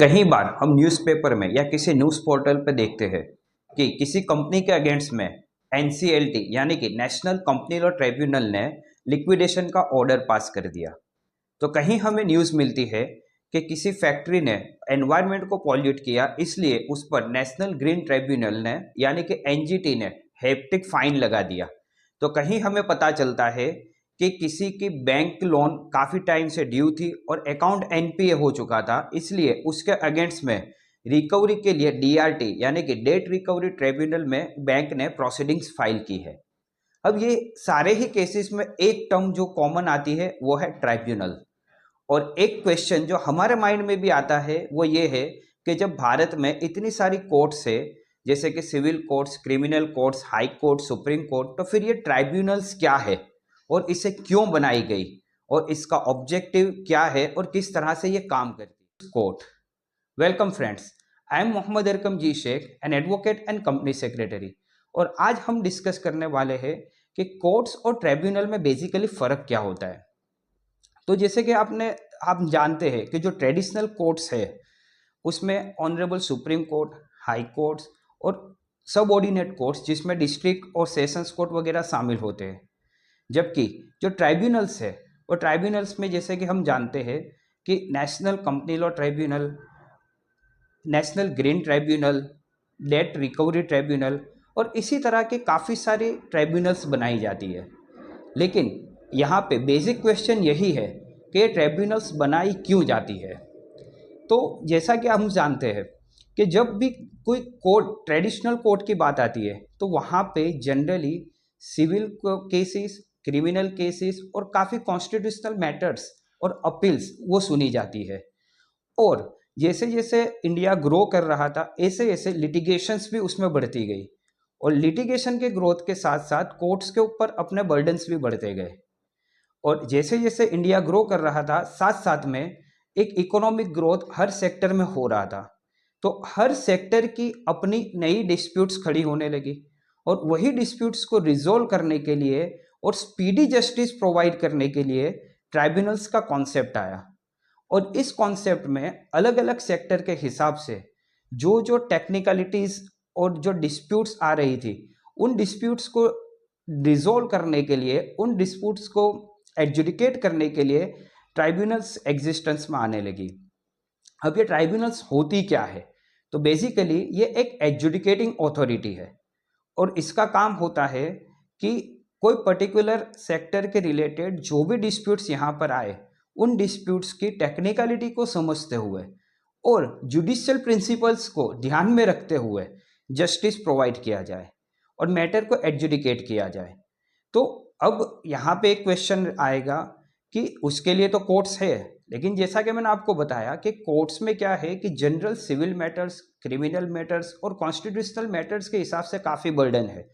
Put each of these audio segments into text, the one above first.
कई बार हम न्यूज़पेपर में या किसी न्यूज़ पोर्टल पर देखते हैं कि किसी कंपनी के अगेंस्ट में एनसीएलटी यानी कि नेशनल कंपनी लॉ ट्रिब्यूनल ने लिक्विडेशन का ऑर्डर पास कर दिया। तो कहीं हमें न्यूज़ मिलती है कि किसी फैक्ट्री ने एनवायरनमेंट को पॉल्यूट किया, इसलिए उस पर नेशनल ग्रीन ट्रिब्यूनल ने यानी कि एनजीटी ने हेप्टिक फाइन लगा दिया। तो कहीं हमें पता चलता है कि किसी की बैंक लोन काफ़ी टाइम से ड्यू थी और अकाउंट एनपीए हो चुका था, इसलिए उसके अगेंस्ट में रिकवरी के लिए डीआरटी यानी कि डेट रिकवरी ट्रिब्यूनल में बैंक ने प्रोसीडिंग्स फाइल की है। अब ये सारे ही केसेस में एक टर्म जो कॉमन आती है वो है ट्राइब्यूनल। और एक क्वेश्चन जो हमारे माइंड में भी आता है वो ये है कि जब भारत में इतनी सारी कोर्ट्स है, जैसे कि civil courts, criminal courts, high court, supreme court, तो फिर ये ट्राइब्यूनल्स क्या है और इसे क्यों बनाई गई और इसका ऑब्जेक्टिव क्या है और किस तरह से ये काम करती है court. Welcome friends, I am Mohammad Arkam ji Shaikh, an advocate and company secretary. और आज हम डिस्कस करने वाले हैं कि कोर्ट्स और ट्राइब्यूनल में बेसिकली फ़र्क क्या होता है। तो जैसे कि आप जानते हैं कि जो ट्रेडिशनल कोर्ट्स है उसमें honourable supreme court, high courts और सब ऑर्डिनेट कोर्ट्स जिसमें डिस्ट्रिक्ट और सेशंस कोर्ट वगैरह शामिल होते हैं। जबकि जो ट्राइब्यूनल्स है वो ट्राइब्यूनल्स में जैसे कि हम जानते हैं कि national company law tribunal, national green tribunal, date recovery tribunal और इसी तरह के काफ़ी सारे ट्राइब्यूनल्स बनाई जाती है। लेकिन यहाँ पे बेसिक क्वेश्चन यही है कि ट्राइब्यूनल्स बनाई क्यों जाती है। तो जैसा कि हम जानते हैं कि जब भी कोई कोर्ट, ट्रेडिशनल कोर्ट की बात आती है तो वहाँ पे generally civil cases, criminal cases और काफ़ी कॉन्स्टिट्यूशनल मैटर्स और अपील्स वो सुनी जाती है। और जैसे जैसे इंडिया ग्रो कर रहा था ऐसे ऐसे लिटिगेशंस भी उसमें बढ़ती गई और लिटिगेशन के ग्रोथ के साथ साथ कोर्ट्स के ऊपर अपने बर्डन्स भी बढ़ते गए। और जैसे जैसे इंडिया ग्रो कर रहा था साथ साथ में एक इकोनॉमिक ग्रोथ हर सेक्टर में हो रहा था। तो हर सेक्टर की अपनी नई डिस्प्यूट्स खड़ी होने लगी और वही डिस्प्यूट्स को रिजोल्व करने के लिए और स्पीडी जस्टिस प्रोवाइड करने के लिए ट्राइब्यूनल्स का कॉन्सेप्ट आया। और इस कॉन्सेप्ट में अलग अलग सेक्टर के हिसाब से जो जो टेक्निकलिटीज और जो डिस्प्यूट्स आ रही थी उन डिस्प्यूट्स को रिजोल्व करने के लिए, उन डिस्प्यूट्स को एडजुडिकेट करने के लिए ट्राइब्यूनल्स एग्जिस्टेंस में आने लगी। अब ये ट्राइब्यूनल्स होती क्या है? तो बेसिकली ये एक एडजुडिकेटिंग अथॉरिटी है और इसका काम होता है कि कोई पर्टिकुलर सेक्टर के रिलेटेड जो भी डिस्प्यूट्स यहाँ पर आए उन डिस्प्यूट्स की टेक्निकलिटी को समझते हुए और जुडिशियल प्रिंसिपल्स को ध्यान में रखते हुए जस्टिस प्रोवाइड किया जाए और मैटर को एडजुडिकेट किया जाए। तो अब यहाँ पे एक क्वेश्चन आएगा कि उसके लिए तो कोर्ट्स है, लेकिन जैसा कि मैंने आपको बताया कि कोर्ट्स में क्या है कि general civil matters, criminal matters और कॉन्स्टिट्यूशनल मैटर्स के हिसाब से काफ़ी बर्डन है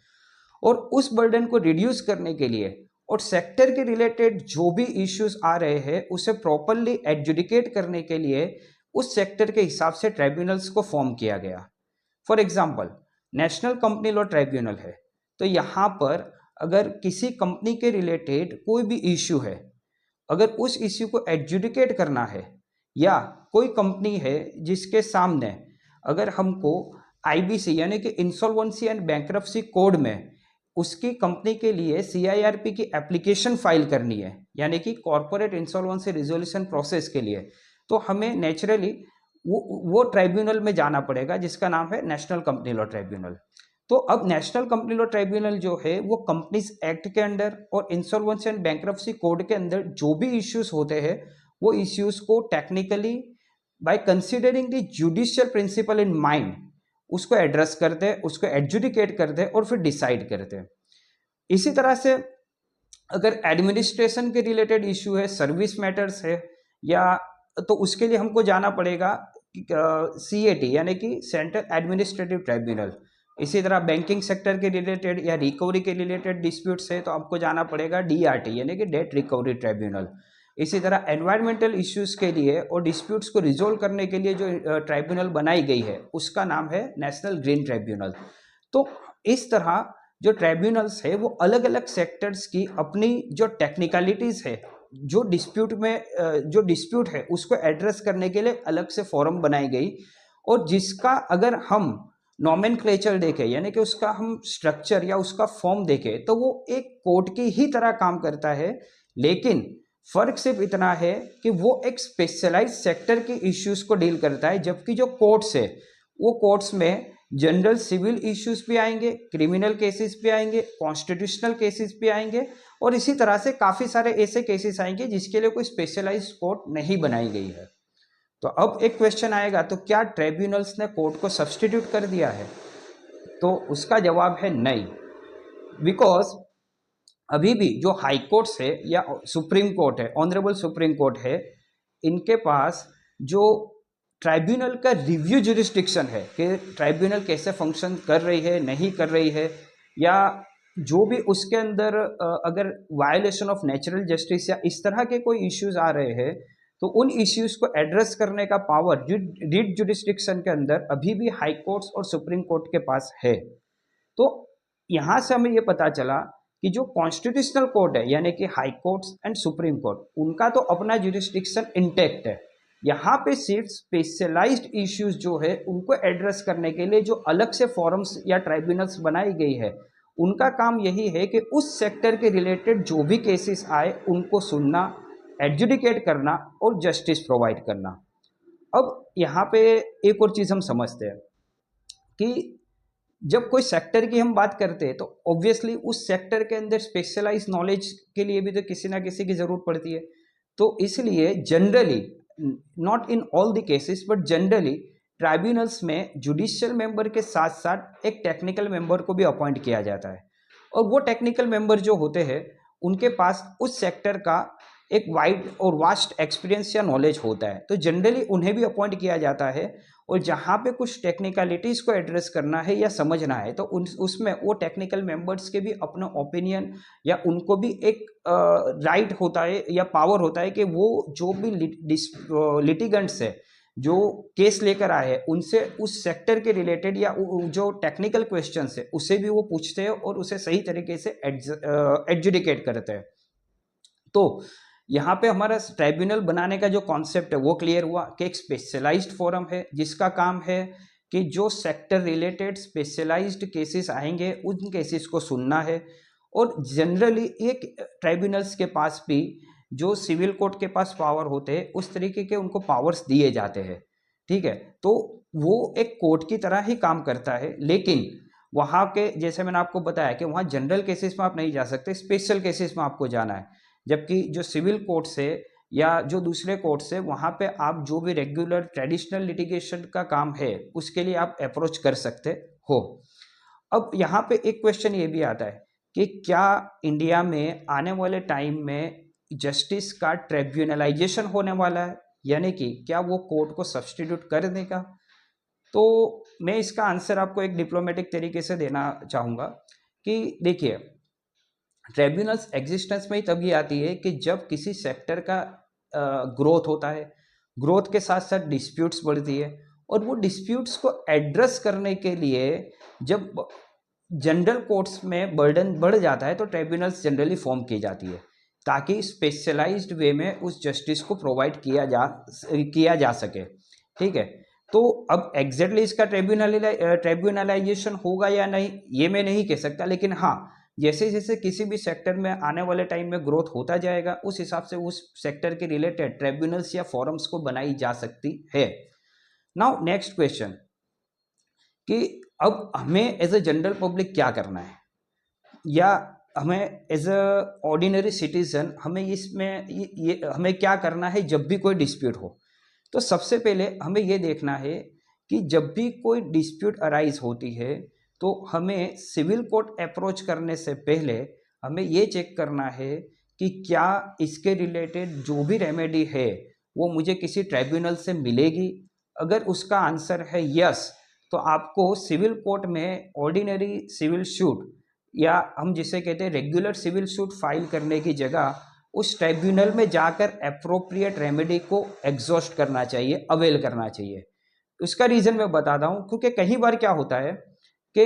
और उस बर्डन को रिड्यूस करने के लिए और सेक्टर के रिलेटेड जो भी इश्यूज आ रहे हैं उसे प्रॉपरली एडजुडिकेट करने के लिए उस सेक्टर के हिसाब से ट्राइब्यूनल्स को फॉर्म किया गया। For example, national company law tribunal है, तो यहाँ पर अगर किसी कंपनी के रिलेटेड कोई भी इश्यू है, अगर उस इश्यू को एडजुडिकेट करना है या कोई कंपनी है जिसके सामने अगर हमको आईबीसी यानी कि इंसॉल्वेंसी एंड बैंक्रप्सी कोड में उसकी कंपनी के लिए सीआईआरपी की एप्लीकेशन फाइल करनी है यानी कि कॉर्पोरेट इंसॉल्वेंसी रिजोल्यूशन प्रोसेस के लिए, तो हमें नेचुरली वो ट्राइब्यूनल में जाना पड़ेगा जिसका नाम है नेशनल कंपनी लॉ ट्राइब्यूनल। तो अब नेशनल कंपनी लॉ ट्राइब्यूनल जो है वो कंपनीज एक्ट के अंदर और इंसॉल्वेंसी एंड बैंक्रप्सी कोड के अंदर जो भी इश्यूज होते हैं वो इश्यूज को technically by considering the judicial principle in mind उसको एड्रेस करते हैं, उसको एडजुडिकेट करते हैं और फिर डिसाइड करते हैं। इसी तरह से अगर एडमिनिस्ट्रेशन के रिलेटेड इश्यू है, सर्विस मैटर्स है या तो उसके लिए हमको जाना पड़ेगा सीएटी यानी कि सेंट्रल एडमिनिस्ट्रेटिव ट्राइब्यूनल। इसी तरह बैंकिंग सेक्टर के रिलेटेड या रिकवरी के रिलेटेड डिस्प्यूट्स है तो आपको जाना पड़ेगा डीआरटी यानी कि डेट रिकवरी ट्राइब्यूनल। इसी तरह एनवायरमेंटल इश्यूज के लिए और डिस्प्यूट्स को रिजोल्व करने के लिए जो ट्राइब्यूनल बनाई गई है उसका नाम है नेशनल ग्रीन ट्राइब्यूनल। तो इस तरह जो ट्राइब्यूनल्स है वो अलग अलग सेक्टर्स की अपनी जो टेक्निकलिटीज़ है जो डिस्प्यूट है उसको एड्रेस करने के लिए अलग से फोरम बनाई गई, और जिसका अगर हम नॉमेनक्लेचर देखें, यानी कि उसका हम स्ट्रक्चर या उसका फॉर्म देखें, तो वो एक कोर्ट की ही तरह काम करता है, लेकिन फर्क सिर्फ इतना है कि वो एक स्पेशलाइज सेक्टर के इश्यूज को डील करता है, जबकि जो कोर्ट्स है वो कोर्ट्स में जनरल सिविल इश्यूज भी आएंगे, क्रिमिनल केसेस भी आएंगे, कॉन्स्टिट्यूशनल केसेस भी आएंगे, और इसी तरह से काफ़ी सारे ऐसे केसेस आएंगे जिसके लिए कोई स्पेशलाइज्ड कोर्ट नहीं बनाई गई है। तो अब एक क्वेश्चन आएगा, तो क्या ट्रिब्यूनल्स ने कोर्ट को सब्स्टिट्यूट कर दिया है? तो उसका जवाब है नहीं, बिकॉज अभी भी जो हाई कोर्ट्स है या सुप्रीम कोर्ट है, ऑनरेबल सुप्रीम कोर्ट है, इनके पास जो ट्राइब्यूनल का रिव्यू जुरिस्डिक्शन है कि ट्राइब्यूनल कैसे फंक्शन कर रही है, नहीं कर रही है, या जो भी उसके अंदर अगर वायलेशन ऑफ नेचुरल जस्टिस या इस तरह के कोई इश्यूज आ रहे हैं, तो उन इश्यूज को एड्रेस करने का पावर रिट जुरिस्डिक्शन के अंदर अभी भी हाई कोर्ट्स और सुप्रीम कोर्ट के पास है। तो यहाँ से हमें ये पता चला कि जो कॉन्स्टिट्यूशनल कोर्ट है, यानी कि high courts and supreme court, उनका तो अपना जुरिस्डिक्शन इंटैक्ट है। यहाँ पे सिर्फ स्पेशलाइज्ड इश्यूज जो है उनको एड्रेस करने के लिए जो अलग से फॉरम्स या ट्राइब्यूनल्स बनाई गई है, उनका काम यही है कि उस सेक्टर के रिलेटेड जो भी केसेस आए उनको सुनना, एडजुडिकेट करना और जस्टिस प्रोवाइड करना। अब यहाँ पे एक और चीज़ हम समझते हैं कि जब कोई सेक्टर की हम बात करते हैं तो ऑब्वियसली उस सेक्टर के अंदर स्पेशलाइज नॉलेज के लिए भी तो किसी ना किसी की ज़रूरत पड़ती है। तो इसलिए generally, not in all the cases but generally, tribunals में जुडिशियल मेंबर के साथ साथ एक टेक्निकल मेंबर को भी अपॉइंट किया जाता है, और वो टेक्निकल मेंबर जो होते हैं उनके पास उस सेक्टर का एक वाइड और वास्ट एक्सपीरियंस या नॉलेज होता है, तो जनरली उन्हें भी अपॉइंट किया जाता है। और जहाँ पे कुछ टेक्निकलिटीज़ को एड्रेस करना है या समझना है, तो उसमें वो टेक्निकल मेंबर्स के भी अपना ओपिनियन या उनको भी एक राइट होता है या पावर होता है कि वो जो भी लिटिगेंट्स है जो केस लेकर आए हैं उनसे उस सेक्टर के रिलेटेड या जो टेक्निकल क्वेश्चंस है उसे भी वो पूछते हैं और उसे सही तरीके से एडजुडिकेट करते हैं। तो यहाँ पे हमारा ट्राइब्यूनल बनाने का जो कॉन्सेप्ट है वो क्लियर हुआ कि एक स्पेशलाइज्ड फोरम है जिसका काम है कि जो सेक्टर रिलेटेड स्पेशलाइज्ड केसेस आएंगे उन केसेस को सुनना है। और जनरली एक ट्राइब्यूनल्स के पास भी जो सिविल कोर्ट के पास पावर होते हैं उस तरीके के उनको पावर्स दिए जाते हैं, ठीक है। तो वो एक कोर्ट की तरह ही काम करता है, लेकिन वहाँ के जैसे मैंने आपको बताया कि वहाँ जनरल केसेस में आप नहीं जा सकते, स्पेशल केसेस में आपको जाना है। जबकि जो सिविल कोर्ट से या जो दूसरे कोर्ट से, वहाँ पे आप जो भी रेगुलर ट्रेडिशनल लिटिगेशन का काम है उसके लिए आप अप्रोच कर सकते हो। अब यहाँ पे एक क्वेश्चन ये भी आता है कि क्या इंडिया में आने वाले टाइम में जस्टिस का ट्रिब्यूनलाइजेशन होने वाला है, यानी कि क्या वो कोर्ट को सब्स्टिट्यूट कर देगा? तो मैं इसका आंसर आपको एक डिप्लोमेटिक तरीके से देना चाहूँगा कि देखिए, ट्रिब्यूनल्स एग्जिस्टेंस में ही तभी आती है कि जब किसी सेक्टर का ग्रोथ होता है, ग्रोथ के साथ साथ डिस्प्यूट्स बढ़ती है, और वो डिस्प्यूट्स को एड्रेस करने के लिए जब जनरल कोर्ट्स में बर्डन बढ़ जाता है तो ट्रिब्यूनल्स जनरली फॉर्म की जाती है ताकि स्पेशलाइज्ड वे में उस जस्टिस को प्रोवाइड किया जा सके, ठीक है। तो अब एग्जैक्टली इसका ट्रिब्यूनलाइजेशन होगा या नहीं ये मैं नहीं कह सकता, लेकिन हाँ, जैसे जैसे किसी भी सेक्टर में आने वाले टाइम में ग्रोथ होता जाएगा उस हिसाब से उस सेक्टर के रिलेटेड ट्रिब्यूनल्स या फोरम्स को बनाई जा सकती है। नाउ नेक्स्ट क्वेश्चन कि अब हमें एज अ जनरल पब्लिक क्या करना है, या हमें एज अ ऑर्डिनरी सिटीजन हमें इसमें ये हमें क्या करना है जब भी कोई डिस्प्यूट हो। तो सबसे पहले हमें ये देखना है कि जब भी कोई डिस्प्यूट अराइज होती है तो हमें सिविल कोर्ट अप्रोच करने से पहले हमें ये चेक करना है कि क्या इसके रिलेटेड जो भी रेमेडी है वो मुझे किसी ट्राइब्यूनल से मिलेगी। अगर उसका आंसर है यस, तो आपको सिविल कोर्ट में ऑर्डिनरी सिविल सूट या हम जिसे कहते हैं रेगुलर सिविल सूट फाइल करने की जगह उस ट्राइब्यूनल में जाकर अप्रोप्रिएट रेमेडी को एग्जॉस्ट करना चाहिए, अवेल करना चाहिए। उसका रीज़न मैं बताता हूँ, क्योंकि कई बार क्या होता है कि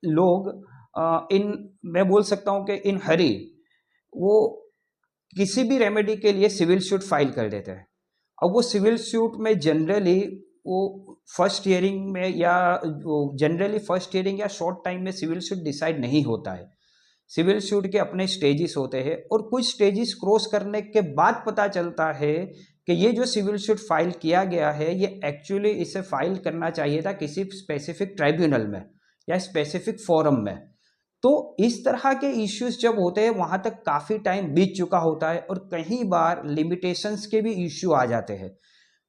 लोग मैं बोल सकता हूँ कि इन हरी वो किसी भी रेमेडी के लिए सिविल सूट फाइल कर देते हैं। अब वो सिविल सूट में जनरली वो फर्स्ट हियरिंग में या जनरली फर्स्ट हियरिंग या शॉर्ट टाइम में सिविल सूट डिसाइड नहीं होता है। सिविल सूट के अपने स्टेजेस होते हैं और कुछ स्टेजेस क्रॉस करने के बाद पता चलता है कि ये जो सिविल सूट फाइल किया गया है ये एक्चुअली इसे फाइल करना चाहिए था किसी स्पेसिफिक ट्राइब्यूनल में या स्पेसिफिक फोरम में। तो इस तरह के इश्यूज जब होते हैं वहां तक काफी टाइम बीत चुका होता है और कई बार लिमिटेशंस के भी इश्यू आ जाते हैं।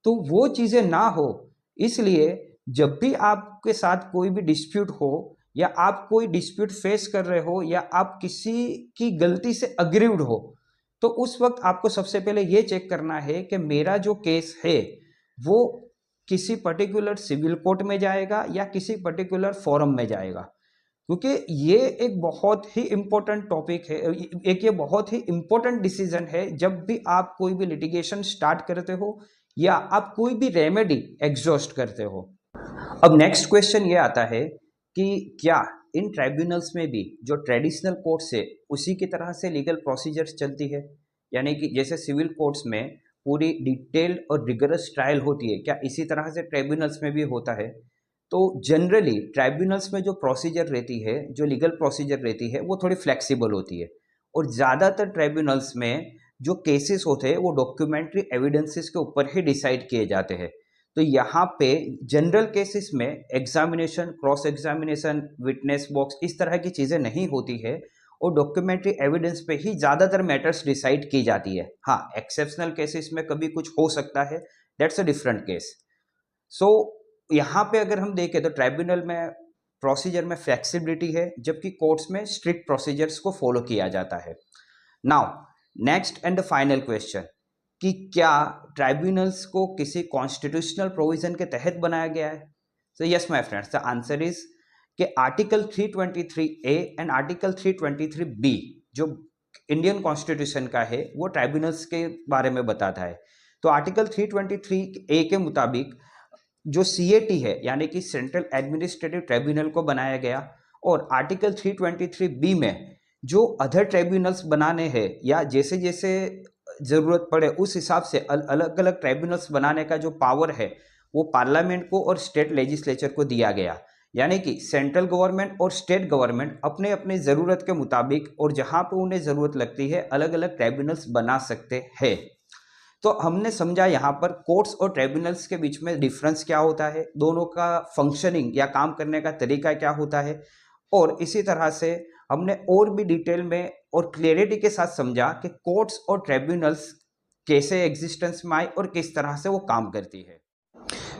तो वो चीजें ना हो इसलिए जब भी आपके साथ कोई भी डिस्प्यूट हो या आप कोई डिस्प्यूट फेस कर रहे हो या आप किसी की गलती से अग्रीव्ड हो तो उस वक्त आपको सबसे पहले ये चेक करना है कि मेरा जो केस है वो किसी पर्टिकुलर सिविल कोर्ट में जाएगा या किसी पर्टिकुलर फोरम में जाएगा, क्योंकि ये एक बहुत ही इम्पोर्टेंट टॉपिक है, एक ये बहुत ही इम्पोर्टेंट डिसीजन है जब भी आप कोई भी लिटिगेशन स्टार्ट करते हो या आप कोई भी रेमेडी एग्जॉस्ट करते हो। अब नेक्स्ट क्वेश्चन ये आता है कि क्या इन ट्राइब्यूनल्स में भी जो ट्रेडिशनल कोर्ट्स है उसी की तरह से लीगल प्रोसीजर्स चलती है, यानी कि जैसे सिविल कोर्ट्स में पूरी डिटेल्ड और रिगरस ट्रायल होती है, क्या इसी तरह से ट्राइब्यूनल्स में भी होता है? तो जनरली ट्राइब्यूनल्स में जो प्रोसीजर रहती है, जो लीगल प्रोसीजर रहती है वो थोड़ी फ्लेक्सिबल होती है और ज़्यादातर ट्राइब्यूनल्स में जो केसेस होते हैं वो डॉक्यूमेंट्री एविडेंसेस के ऊपर ही डिसाइड किए जाते हैं। तो यहाँ पे जनरल केसेस में examination, cross examination, witness box इस तरह की चीज़ें नहीं होती है और डॉक्यूमेंट्री एविडेंस पे ही ज़्यादातर मैटर्स डिसाइड की जाती है। हाँ, एक्सेप्शनल केसेस में कभी कुछ हो सकता है, दैट्स अ डिफरेंट केस। सो यहाँ पे अगर हम देखें तो ट्राइब्यूनल में प्रोसीजर में फ्लेक्सिबिलिटी है जबकि कोर्ट्स में स्ट्रिक्ट प्रोसीजर्स को फॉलो किया जाता है। Now next and the final question कि क्या ट्राइब्यूनल्स को किसी कॉन्स्टिट्यूशनल प्रोविजन के तहत बनाया गया है? So yes my friends, the answer is कि article 323A and article 323B जो इंडियन कॉन्स्टिट्यूशन का है वो ट्राइब्यूनल्स के बारे में बताता है। तो आर्टिकल 323A के मुताबिक जो CAT है यानी कि सेंट्रल एडमिनिस्ट्रेटिव ट्राइब्यूनल को बनाया गया और आर्टिकल 323B में जो अदर ट्राइब्यूनल्स बनाने हैं या जैसे जैसे ज़रूरत पड़े उस हिसाब से अलग अलग ट्राइब्यूनल्स बनाने का जो पावर है वो पार्लियामेंट को और स्टेट लेजिस्लेचर को दिया गया, यानी कि सेंट्रल गवर्नमेंट और स्टेट गवर्नमेंट अपने अपने ज़रूरत के मुताबिक और जहाँ पे उन्हें ज़रूरत लगती है अलग अलग ट्राइब्यूनल्स बना सकते हैं। तो हमने समझा यहाँ पर कोर्ट्स और ट्राइब्यूनल्स के बीच में डिफरेंस क्या होता है, दोनों का फंक्शनिंग या काम करने का तरीका क्या होता है, और इसी तरह से हमने और भी डिटेल में और क्लियरिटी के साथ समझा कि कोर्ट्स और ट्राइब्यूनल्स कैसे एग्जिस्टेंस में आए और किस तरह से वो काम करती है।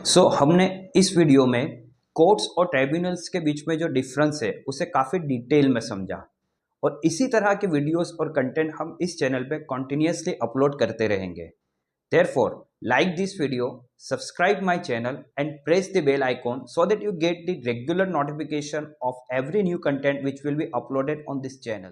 सो हमने इस वीडियो में कोर्ट्स और ट्राइब्यूनल्स के बीच में जो डिफरेंस है उसे काफ़ी डिटेल में समझा और इसी तरह के वीडियोस और कंटेंट हम इस चैनल पे कंटिन्यूसली अपलोड करते रहेंगे। Therefore, like this video, subscribe my channel and press the bell icon so that you get the regular notification of every new content which will be uploaded on this channel.